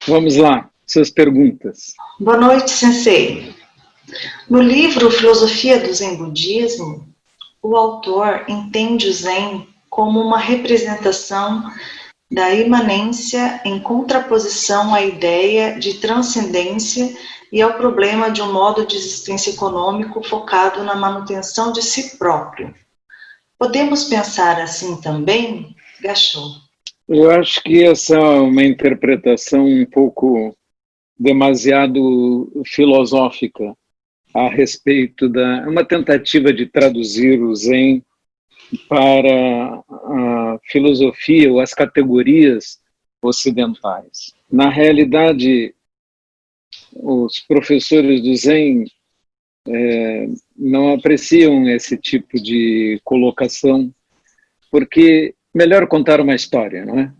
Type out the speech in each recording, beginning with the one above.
Vamos lá, suas perguntas. Boa noite, sensei. No livro Filosofia do Zen Budismo, o autor entende o Zen como uma representação da imanência em contraposição à ideia de transcendência e ao problema de um modo de existência econômico focado na manutenção de si próprio. Podemos pensar assim também, Gachô? Eu acho que essa é uma interpretação um pouco demasiado filosófica a respeito uma tentativa de traduzir o Zen para a filosofia ou as categorias ocidentais. Na realidade, os professores do Zen não apreciam esse tipo de colocação, porque melhor contar uma história, não é?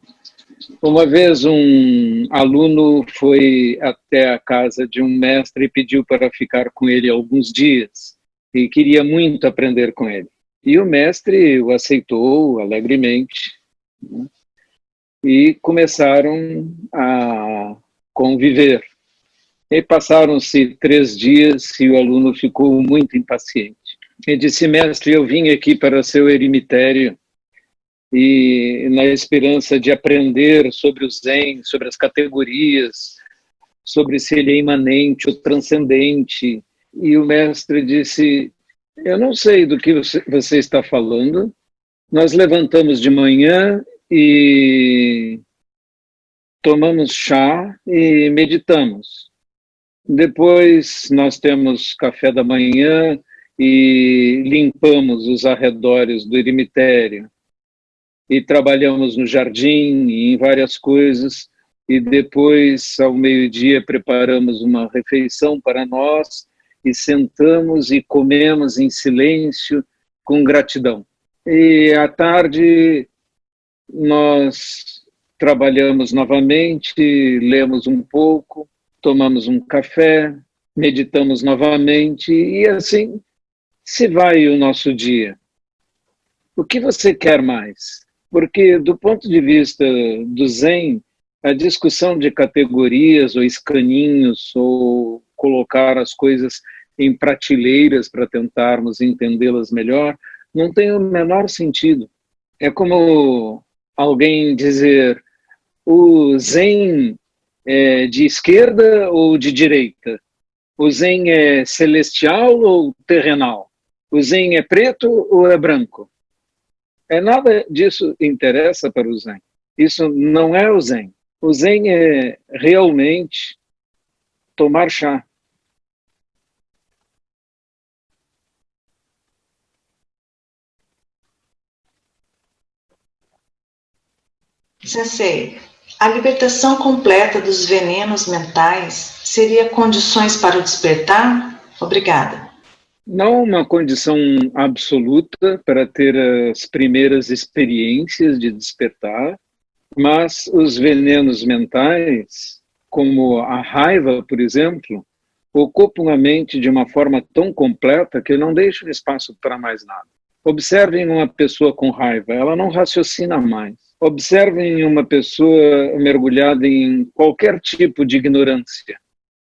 Uma vez um aluno foi até a casa de um mestre e pediu para ficar com ele alguns dias e queria muito aprender com ele. E o mestre o aceitou alegremente, né? E começaram a conviver. E passaram-se 3 dias e o aluno ficou muito impaciente. Ele disse: mestre, eu vim aqui para seu eremitério e na esperança de aprender sobre o Zen, sobre as categorias, sobre se ele é imanente ou transcendente. E o mestre disse: eu não sei do que você está falando. Nós levantamos de manhã e tomamos chá e meditamos. Depois nós temos café da manhã e limpamos os arredores do eremitério. E trabalhamos no jardim e em várias coisas, e depois, ao meio-dia, preparamos uma refeição para nós e sentamos e comemos em silêncio, com gratidão. E à tarde, nós trabalhamos novamente, lemos um pouco, tomamos um café, meditamos novamente, e assim se vai o nosso dia. O que você quer mais? Porque, do ponto de vista do Zen, a discussão de categorias ou escaninhos, ou colocar as coisas em prateleiras para tentarmos entendê-las melhor, não tem o menor sentido. É como alguém dizer: o Zen é de esquerda ou de direita? O Zen é celestial ou terrenal? O Zen é preto ou é branco? Nada disso interessa para o Zen. Isso não é o Zen. O Zen é realmente tomar chá. Sensei, a libertação completa dos venenos mentais seria condições para o despertar? Obrigada. Não uma condição absoluta para ter as primeiras experiências de despertar, mas os venenos mentais, como a raiva, por exemplo, ocupam a mente de uma forma tão completa que não deixam espaço para mais nada. Observem uma pessoa com raiva, ela não raciocina mais. Observem uma pessoa mergulhada em qualquer tipo de ignorância.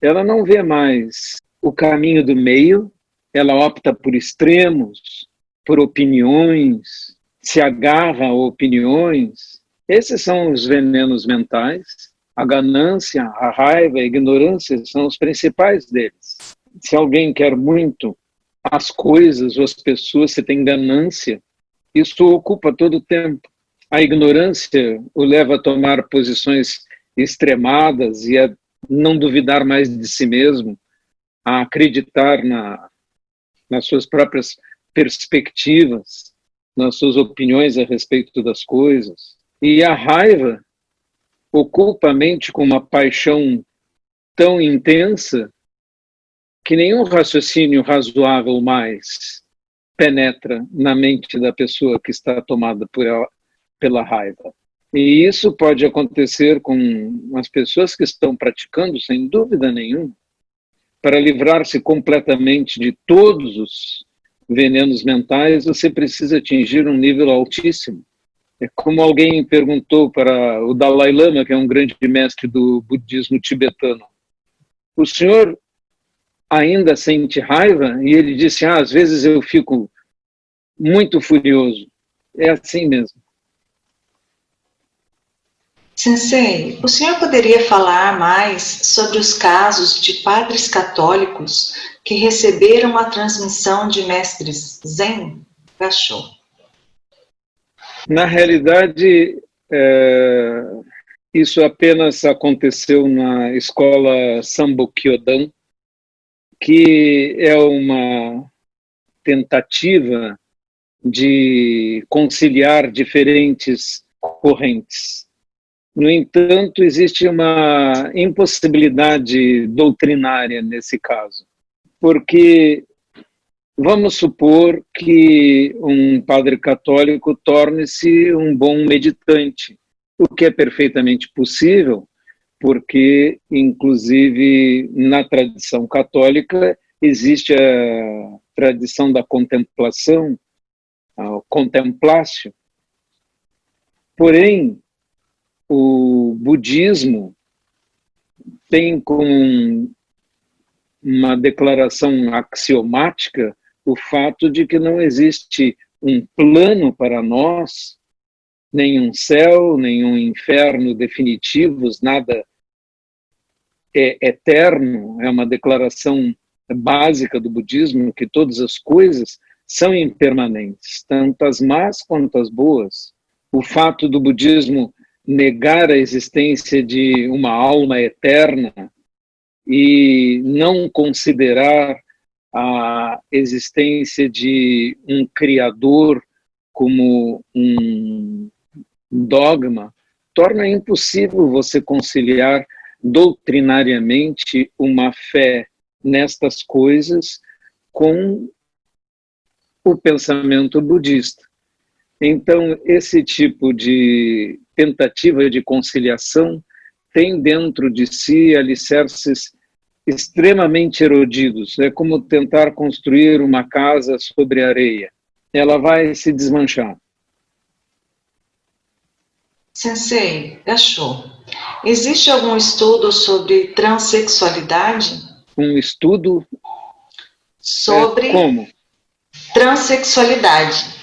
Ela não vê mais o caminho do meio, ela opta por extremos, por opiniões, se agarra a opiniões. Esses são os venenos mentais. A ganância, a raiva, a ignorância são os principais deles. Se alguém quer muito as coisas ou as pessoas, se tem ganância, isso ocupa todo o tempo. A ignorância o leva a tomar posições extremadas e a não duvidar mais de si mesmo, a acreditar nas suas próprias perspectivas, nas suas opiniões a respeito das coisas. E a raiva ocupa a mente com uma paixão tão intensa que nenhum raciocínio razoável mais penetra na mente da pessoa que está tomada pela raiva. E isso pode acontecer com as pessoas que estão praticando, sem dúvida nenhuma. Para livrar-se completamente de todos os venenos mentais, você precisa atingir um nível altíssimo. É como alguém perguntou para o Dalai Lama, que é um grande mestre do budismo tibetano: o senhor ainda sente raiva? E ele disse: às vezes eu fico muito furioso. É assim mesmo. Sensei, o senhor poderia falar mais sobre os casos de padres católicos que receberam a transmissão de mestres Zen? Gachô. Na realidade, isso apenas aconteceu na escola Sambo Kyodan, que é uma tentativa de conciliar diferentes correntes. No entanto, existe uma impossibilidade doutrinária nesse caso, porque vamos supor que um padre católico torne-se um bom meditante, o que é perfeitamente possível, porque, inclusive, na tradição católica existe a tradição da contemplação, a contemplatio. Porém, o budismo tem como uma declaração axiomática o fato de que não existe um plano para nós, nenhum céu, nenhum inferno definitivos, nada é eterno. É uma declaração básica do budismo que todas as coisas são impermanentes, tanto as más quanto as boas. O fato do budismo negar a existência de uma alma eterna e não considerar a existência de um criador como um dogma, torna impossível você conciliar doutrinariamente uma fé nestas coisas com o pensamento budista. Então, esse tipo de tentativa de conciliação tem dentro de si alicerces extremamente erodidos. É como tentar construir uma casa sobre areia. Ela vai se desmanchar. Sensei, Gachô, existe algum estudo sobre transexualidade? Um estudo sobre como? Transexualidade.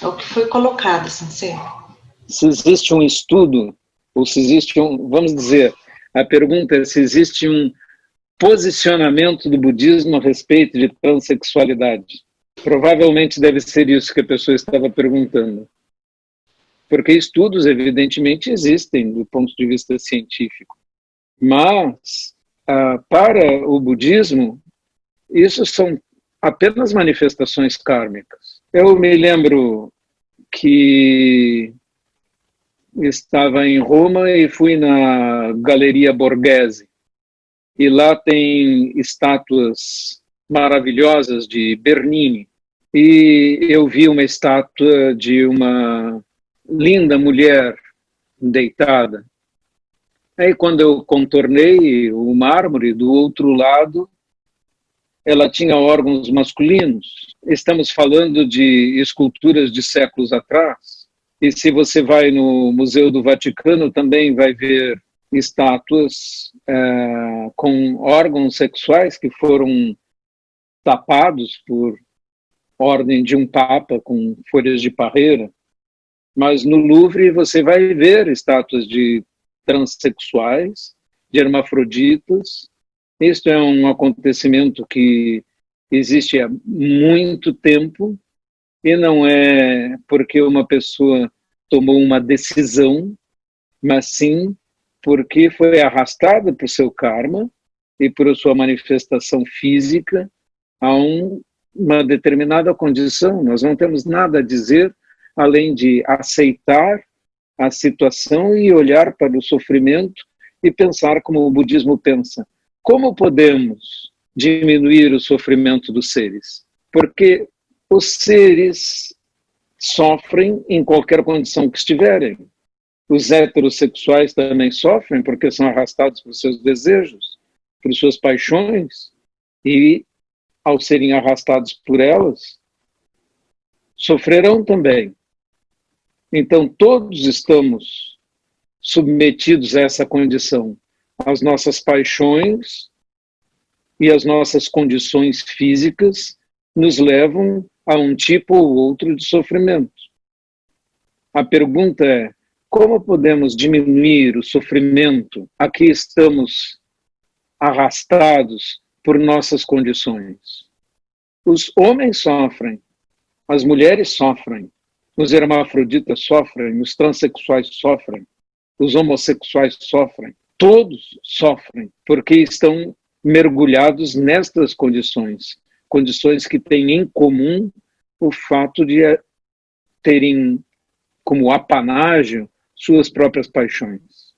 É o que foi colocado, Sensei. Se existe um estudo, ou se existe vamos dizer, a pergunta é se existe um posicionamento do budismo a respeito de transexualidade. Provavelmente deve ser isso que a pessoa estava perguntando. Porque estudos, evidentemente, existem do ponto de vista científico. Mas, para o budismo, isso são apenas manifestações kármicas. Eu me lembro que estava em Roma e fui na Galeria Borghese. E lá tem estátuas maravilhosas de Bernini. E eu vi uma estátua de uma linda mulher deitada. Aí, quando eu contornei o mármore, do outro lado, ela tinha órgãos masculinos. Estamos falando de esculturas de séculos atrás. E se você vai no Museu do Vaticano, também vai ver estátuas com órgãos sexuais que foram tapados por ordem de um papa com folhas de parreira. Mas no Louvre você vai ver estátuas de transexuais, de hermafroditas. Isto é um acontecimento que existe há muito tempo e não é porque uma pessoa tomou uma decisão, mas sim porque foi arrastada por seu karma e por sua manifestação física a uma determinada condição. Nós não temos nada a dizer além de aceitar a situação e olhar para o sofrimento e pensar como o budismo pensa. Como podemos diminuir o sofrimento dos seres? Porque os seres sofrem em qualquer condição que estiverem. Os heterossexuais também sofrem porque são arrastados por seus desejos, por suas paixões, e ao serem arrastados por elas, sofrerão também. Então, todos estamos submetidos a essa condição. As nossas paixões e as nossas condições físicas nos levam a um tipo ou outro de sofrimento. A pergunta é: como podemos diminuir o sofrimento a que estamos arrastados por nossas condições? Os homens sofrem, as mulheres sofrem, os hermafroditas sofrem, os transexuais sofrem, os homossexuais sofrem, todos sofrem, porque estão mergulhados nestas condições, condições que têm em comum o fato de terem como apanágio suas próprias paixões.